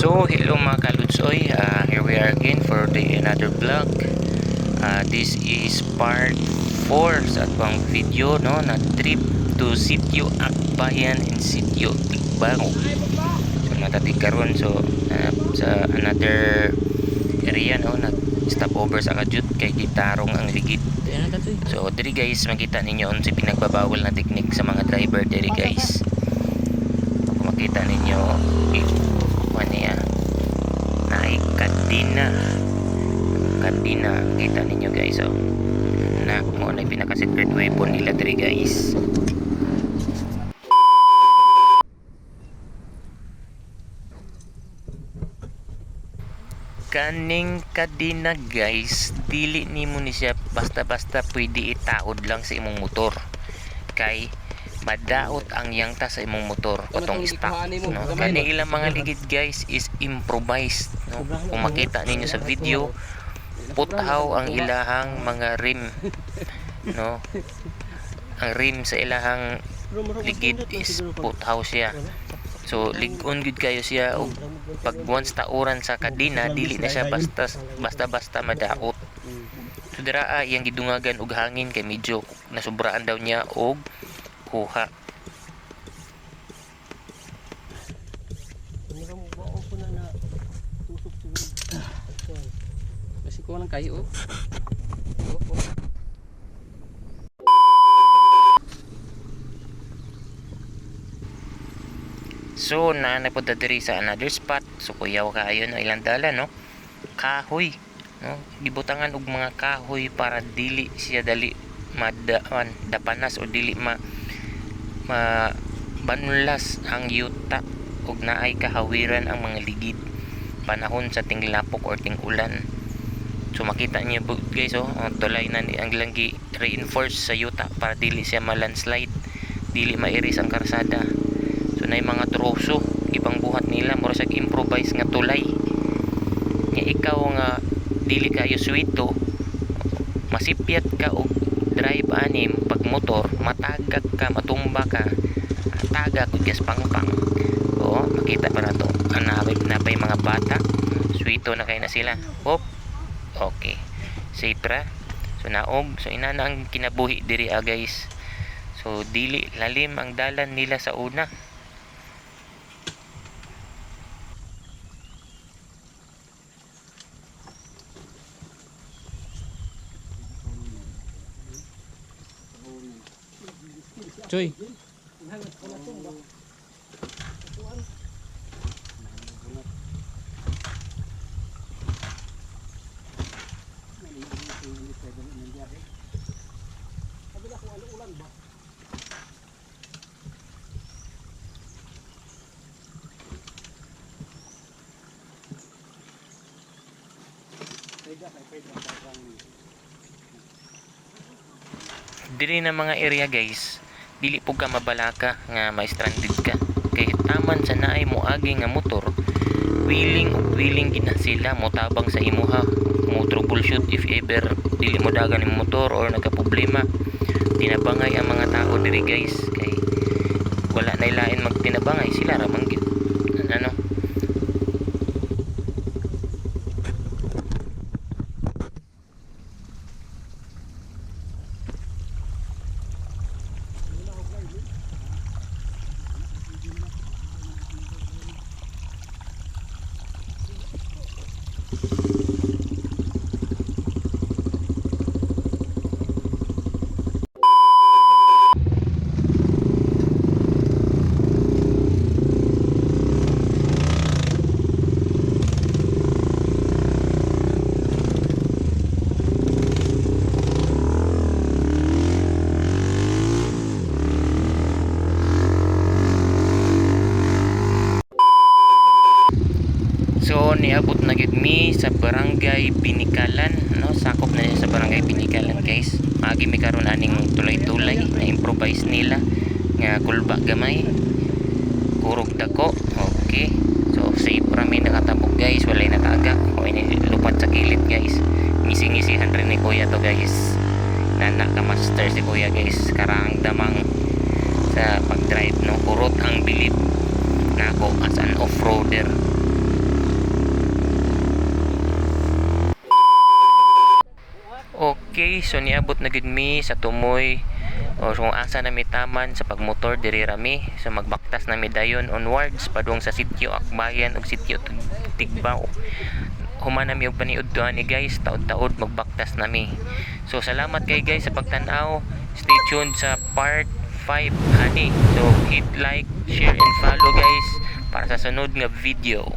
So hello mga kalutsoy, here we are again for another vlog. This is part 4 sa atong video, no, na trip to Sitio Akbayan and Sitio Tigbango. So natati karon, so sa another area, no, nag stop over sa Kajut kay gitarong ang ligid. So diri guys, makita ninyo unsa pinagbabawal na teknik sa mga driver diri guys. Makita ninyo niya naik kadina kita ninyo guys, so na mo na pinaka secret weapon nila diri guys. Kaning kadina guys, dili nimo ni siya basta-basta pwede itaod lang sa imong motor kay madaot ang yangta sa imong motor katong stock, no? Kani ilang mga ligid guys is improvised, no? Kung makita ninyo sa video, puthaw ang ilahang mga rim, no? Ang rim sa ilahang ligid is puthaw siya, so lig-on gud kayo siya, og pag once tauran sa kadina dili na siya basta madaot. So dira iyang gidungagan og hangin kay medyo nasubraan daw niya og kuha. Kasi ko lang kayo. So napunta diri sa another spot. So kuyaw kayo no, ilang dala, no, kahoy, no, gibutangan og mga kahoy para dili siya dali madaan dapanas o dili banlas ang yuta ug naay kahawiran ang mga ligid panahon sa tinglapok or ting-ulan. So makita niyo guys, tulay na ang langgi reinforce sa yuta para dili siya ma-landslide, dili mairis ang karsada. So nay mga troso ibang buhat nila mura sa improvise nga tulay nga ikaw nga dili kayo swito, masipyat ka og drive anim pag motor, matagak ka, matumba ka, tagak ug gas pangpang. So makita pa na to, napay mga bata swito na kay na sila. Okay, safe ra. So naog, so inana ang kinabuhi diri guys. So dili lalim ang dalan nila sa una. Choy. Diri na mga area guys, dili po ka mabalaka nga ma-stranded ka kay taman sa naay moagi nga motor, willing gina sila motabang sa imuha, mo troubleshoot if ever dili mo dagan ang motor or nagka-problema. Tinabangay ang mga tao diri guys kay wala na ilain magtinabangay, sila ra man gyud ano. So niabot na gid mi sa barangay Binikalan, no, sakop na niya sa barangay Binikalan guys. Maagi mi karon aning tulay-tulay na improvise nila nga kulba gamay, kurog dako. Okay, so safe ra mi nakatabog guys, walay nataga o ini lupat sa kilid guys. Ngisi-ngisihan rin ni kuya to guys, nana ka master si kuya guys, karang damang sa pag-drive, no, kurot ang bilib nako as an off-roader. Okay, so niabot na gid mi sa Tumoy. O so, kung asa na mi taman sa pagmotor diri rami. So magbaktas na mi dayon onwards padung sa sitio Akbayan ug sitio Tigbaw. Human na mi og paniudtoan ni guys, taud-taud magbaktas na mi. So salamat kay guys sa pagtan-aw. Stay tuned sa part 5 ani. So hit like, share and follow guys para sa sunod nga video.